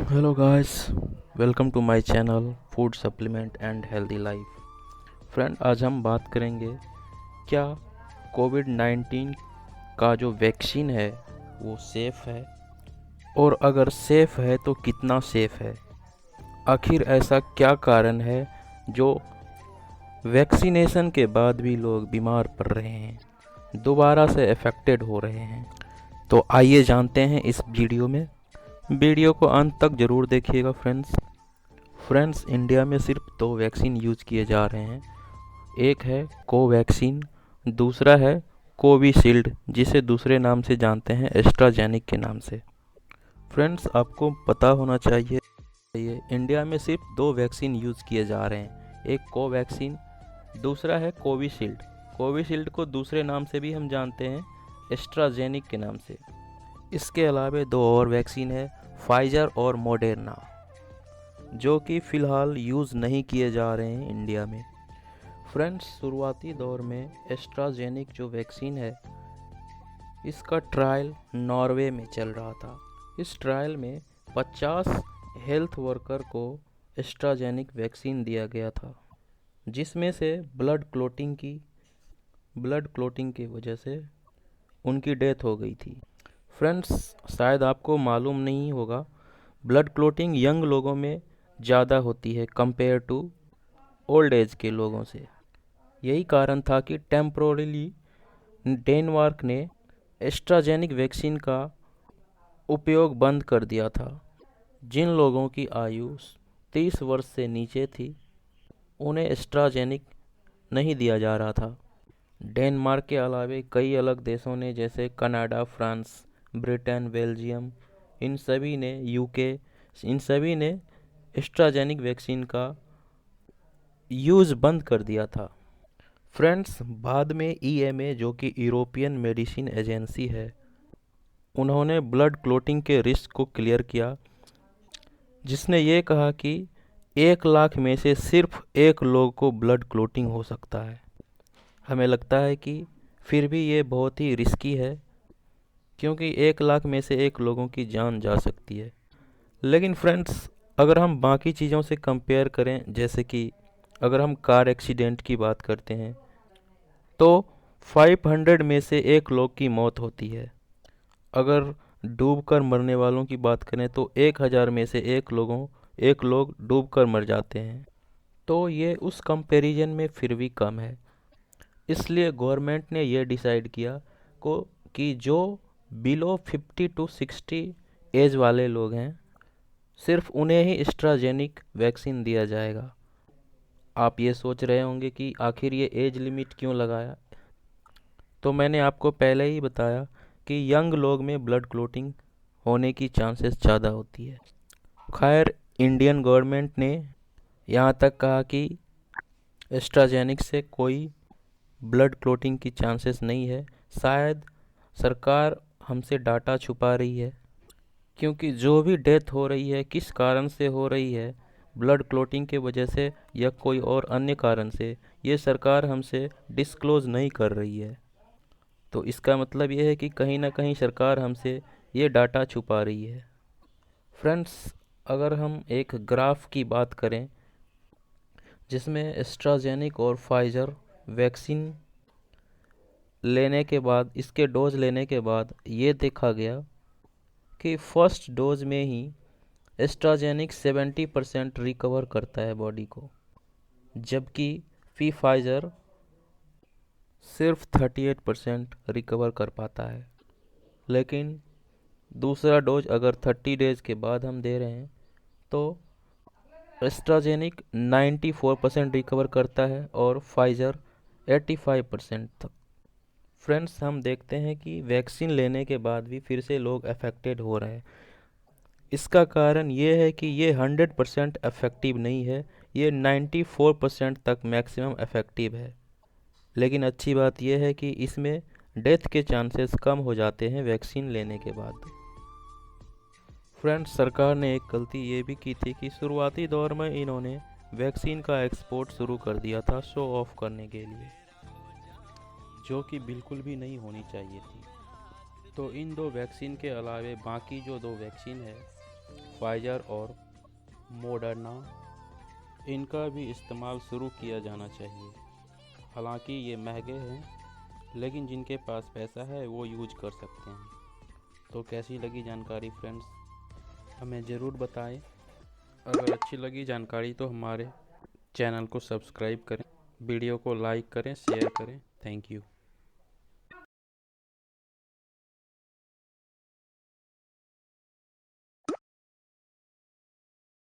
Hello guys, welcome to my channel food supplement and healthy life. Friend, आज हम बात करेंगे क्या कोविड-19 का जो वैक्सीन है वो सेफ़ है, और अगर सेफ़ है तो कितना सेफ़ है। आखिर ऐसा क्या कारण है जो वैक्सीनेशन के बाद भी लोग बीमार पड़ रहे हैं, दोबारा से अफेक्टेड हो रहे हैं। तो आइए जानते हैं इस वीडियो को अंत तक ज़रूर देखिएगा फ्रेंड्स, इंडिया में सिर्फ दो वैक्सीन यूज किए जा रहे हैं। एक है कोवैक्सीन, दूसरा है कोविशील्ड, जिसे दूसरे नाम से जानते हैं एस्ट्राजेनिक के नाम से। फ्रेंड्स, आपको पता होना चाहिए इंडिया में सिर्फ दो वैक्सीन यूज किए जा रहे हैं। एक कोवैक्सीन, दूसरा है कोविशील्ड। कोविशील्ड को दूसरे नाम से भी हम जानते हैं एस्ट्राजेनिक के नाम से। इसके अलावा दो और वैक्सीन है, फाइजर और मोडेर्ना, जो कि फ़िलहाल यूज़ नहीं किए जा रहे हैं इंडिया में। फ्रेंड्स, शुरुआती दौर में एस्ट्राजेनिक जो वैक्सीन है, इसका ट्रायल नॉर्वे में चल रहा था। इस ट्रायल में 50 हेल्थ वर्कर को एस्ट्राजेनिक वैक्सीन दिया गया था, जिसमें से ब्लड क्लोटिंग की वजह से उनकी डेथ हो गई थी। फ्रेंड्स, शायद आपको मालूम नहीं होगा, ब्लड क्लोटिंग यंग लोगों में ज़्यादा होती है कंपेयर टू ओल्ड एज के लोगों से। यही कारण था कि टेम्पोरली डेनमार्क ने एस्ट्राजेनिक वैक्सीन का उपयोग बंद कर दिया था। जिन लोगों की आयु 30 वर्ष से नीचे थी, उन्हें एस्ट्राजेनिक नहीं दिया जा रहा था। डेनमार्क के अलावे कई अलग देशों ने, जैसे Canada, France, Britain, Belgium, UK, इन सभी ने एस्ट्राजेनिक वैक्सीन का यूज़ बंद कर दिया था। फ्रेंड्स, बाद में ईएमए, जो कि यूरोपियन मेडिसिन एजेंसी है, उन्होंने ब्लड क्लोटिंग के रिस्क को क्लियर किया, जिसने ये कहा कि 1 लाख में से सिर्फ एक लोग को ब्लड क्लोटिंग हो सकता है। हमें लगता है कि फिर भी ये बहुत ही रिस्की है, क्योंकि 1 लाख में से एक लोगों की जान जा सकती है। लेकिन फ्रेंड्स, अगर हम बाकी चीज़ों से कंपेयर करें, जैसे कि अगर हम कार एक्सीडेंट की बात करते हैं, तो 500 में से एक लोग की मौत होती है। अगर डूबकर मरने वालों की बात करें तो 1000 में से एक लोग डूबकर मर जाते हैं। तो ये उस कंपैरिजन में फिर भी कम है। इसलिए गवर्नमेंट ने ये डिसाइड किया को कि जो बिलो 50 टू 60 एज वाले लोग हैं, सिर्फ उन्हें ही एस्ट्राजेनिक वैक्सीन दिया जाएगा। आप ये सोच रहे होंगे कि आखिर ये एज लिमिट क्यों लगाया। तो मैंने आपको पहले ही बताया कि यंग लोग में ब्लड क्लोटिंग होने की चांसेस ज़्यादा होती है। खैर, इंडियन गवर्नमेंट ने यहाँ तक कहा कि एस्ट्राजेनिक से कोई ब्लड क्लोटिंग की चांसेस नहीं है। शायद सरकार हमसे डाटा छुपा रही है, क्योंकि जो भी डेथ हो रही है, किस कारण से हो रही है, ब्लड क्लोटिंग के वजह से या कोई और अन्य कारण से, ये सरकार हमसे डिस्क्लोज़ नहीं कर रही है। तो इसका मतलब ये है कि कहीं ना कहीं सरकार हमसे ये डाटा छुपा रही है। फ्रेंड्स, अगर हम एक ग्राफ की बात करें, जिसमें एस्ट्राजेनिक और फाइजर वैक्सीन लेने के बाद, इसके डोज लेने के बाद ये देखा गया कि फर्स्ट डोज में ही एस्ट्राजेनिक 70% रिकवर करता है बॉडी को, जबकि फाइजर सिर्फ 38% रिकवर कर पाता है। लेकिन दूसरा डोज अगर 30 डेज के बाद हम दे रहे हैं, तो एस्ट्राजेनिक 94% रिकवर करता है और फाइजर 85% तक। फ्रेंड्स, हम देखते हैं कि वैक्सीन लेने के बाद भी फिर से लोग अफेक्टेड हो रहे हैं। इसका कारण ये है कि ये 100% इफ़ेक्टिव नहीं है, ये 94% तक मैक्सिमम इफ़ेक्टिव है। लेकिन अच्छी बात यह है कि इसमें डेथ के चांसेस कम हो जाते हैं वैक्सीन लेने के बाद। फ्रेंड्स, सरकार ने एक गलती ये भी की थी कि शुरुआती दौर में इन्होंने वैक्सीन का एक्सपोर्ट शुरू कर दिया था शो ऑफ करने के लिए, जो कि बिल्कुल भी नहीं होनी चाहिए थी। तो इन दो वैक्सीन के अलावे बाकी जो दो वैक्सीन है, फाइजर और मॉडर्ना, इनका भी इस्तेमाल शुरू किया जाना चाहिए। हालांकि ये महंगे हैं, लेकिन जिनके पास पैसा है वो यूज कर सकते हैं। तो कैसी लगी जानकारी फ्रेंड्स, हमें ज़रूर बताएं। अगर अच्छी लगी जानकारी तो हमारे चैनल को सब्सक्राइब करें, वीडियो को लाइक करें, शेयर करें। Thank you.